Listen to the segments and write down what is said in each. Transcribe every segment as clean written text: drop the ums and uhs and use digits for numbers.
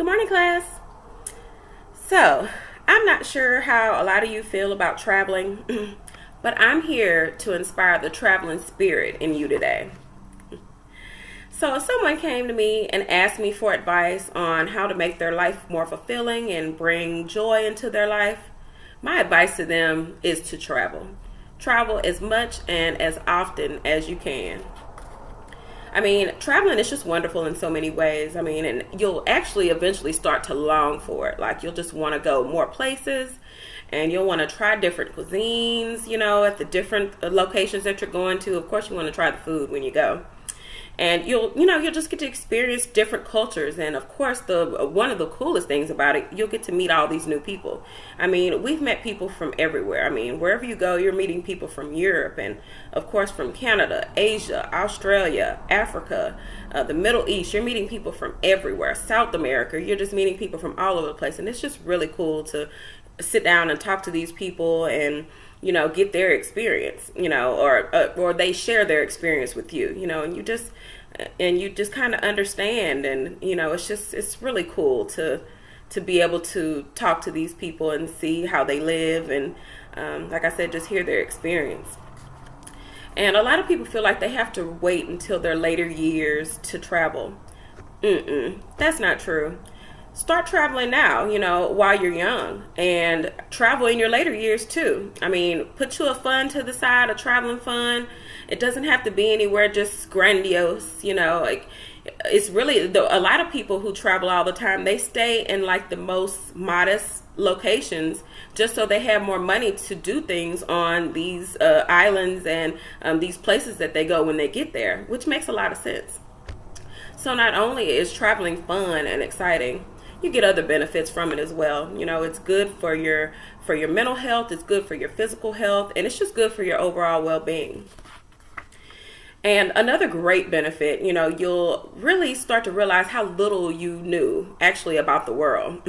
Good morning, class. So, I'm not sure how a lot of you feel about traveling, but I'm here to inspire the traveling spirit in you today. So, if someone came to me and asked me for advice on how to make their life more fulfilling and bring joy into their life, my advice to them is to travel. Travel as much and as often as you can. I mean, traveling is just wonderful in so many ways. I mean, and you'll actually eventually start to long for it. Like, you'll just want to go more places and you'll want to try different cuisines, at the different locations that you're going to. Of course, you want to try the food when you go. And you'll just get to experience different cultures. And of course, one of the coolest things about it, you'll get to meet all these new people. I mean, we've met people from everywhere. I mean, wherever you go, you're meeting people from Europe and of course from Canada, Asia, Australia, Africa, the Middle East. You're meeting people from everywhere. South America, you're just meeting people from all over the place. And it's just really cool to sit down and talk to these people and get their experience, or they share their experience with you, and you just kind of understand. And it's really cool to be able to talk to these people and see how they live, and like I said, just hear their experience. And a lot of people feel like they have to wait until their later years to travel. That's not true. Start traveling now, while you're young, and travel in your later years too. I mean, put you a fund to the side, a traveling fund. It doesn't have to be anywhere just grandiose, like it's really a lot of people who travel all the time, they stay in like the most modest locations just so they have more money to do things on these islands and these places that they go when they get there, which makes a lot of sense. So not only is traveling fun and exciting, you get other benefits from it as well. It's good for your mental health, it's good for your physical health, and it's just good for your overall well-being. And another great benefit, you'll really start to realize how little you knew actually about the world.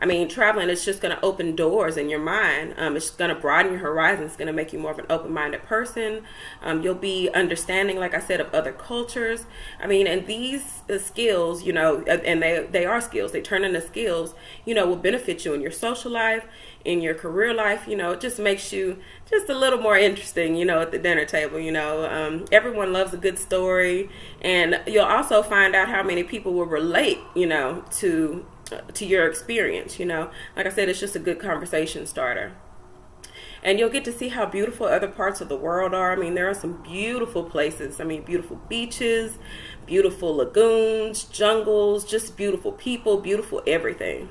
I mean, traveling is just going to open doors in your mind. It's going to broaden your horizons. It's going to make you more of an open-minded person. You'll be understanding, like I said, of other cultures. I mean, and these skills, and they are skills. They turn into skills, will benefit you in your social life, in your career life. It just makes you just a little more interesting, at the dinner table. Everyone loves a good story. And you'll also find out how many people will relate, to your experience. Like I said, it's just a good conversation starter. And you'll get to see how beautiful other parts of the world are. I mean, there are some beautiful places. I mean, beautiful beaches, beautiful lagoons, jungles, just beautiful people, beautiful everything.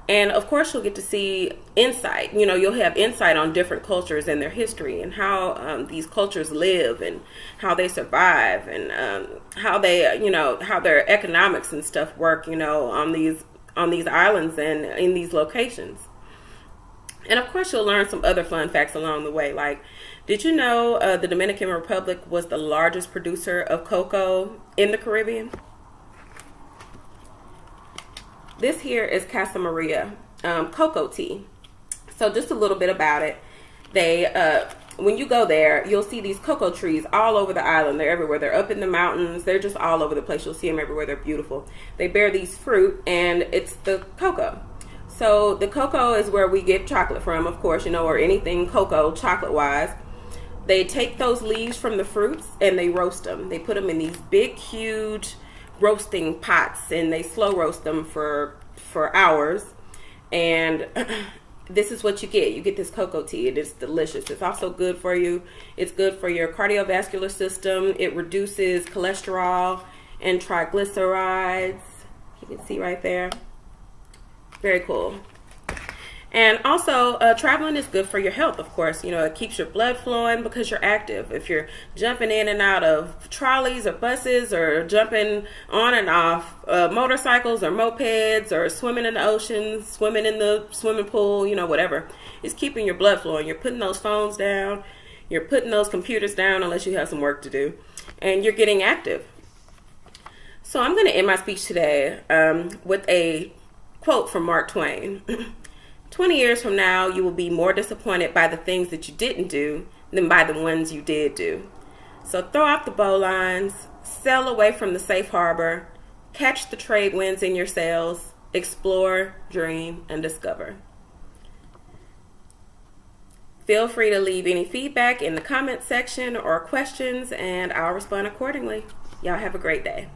And of course, you'll get to see insight. You'll have insight on different cultures and their history and how these cultures live and how they survive and how they, how their economics and stuff work, on these islands and in these locations. And of course, you'll learn some other fun facts along the way. Like, did you know the Dominican Republic was the largest producer of cocoa in the Caribbean? This here is Casa Maria cocoa tea. So just a little bit about it. They, when you go there, you'll see these cocoa trees all over the island. They're everywhere. They're up in the mountains. They're just all over the place. You'll see them everywhere. They're beautiful. They bear these fruit, and it's the cocoa. So the cocoa is where we get chocolate from, of course, or anything cocoa chocolate-wise. They take those leaves from the fruits and they roast them. They put them in these big, huge roasting pots, and they slow roast them for hours. And this is what you get. You get this cocoa tea. It is delicious. It's also good for you. It's good for your cardiovascular system. It reduces cholesterol and triglycerides. You can see right there. Very cool. And also, traveling is good for your health, of course. It keeps your blood flowing because you're active. If you're jumping in and out of trolleys or buses or jumping on and off motorcycles or mopeds or swimming in the ocean, swimming in the swimming pool, whatever, it's keeping your blood flowing. You're putting those phones down. You're putting those computers down unless you have some work to do. And you're getting active. So I'm going to end my speech today with a quote from Mark Twain. 20 years from now, you will be more disappointed by the things that you didn't do than by the ones you did do. So throw out the bowlines, sail away from the safe harbor, Catch the trade winds in your sails. Explore, dream, and discover. Feel free to leave any feedback in the comment section or questions, and I'll respond accordingly. Y'all have a great day.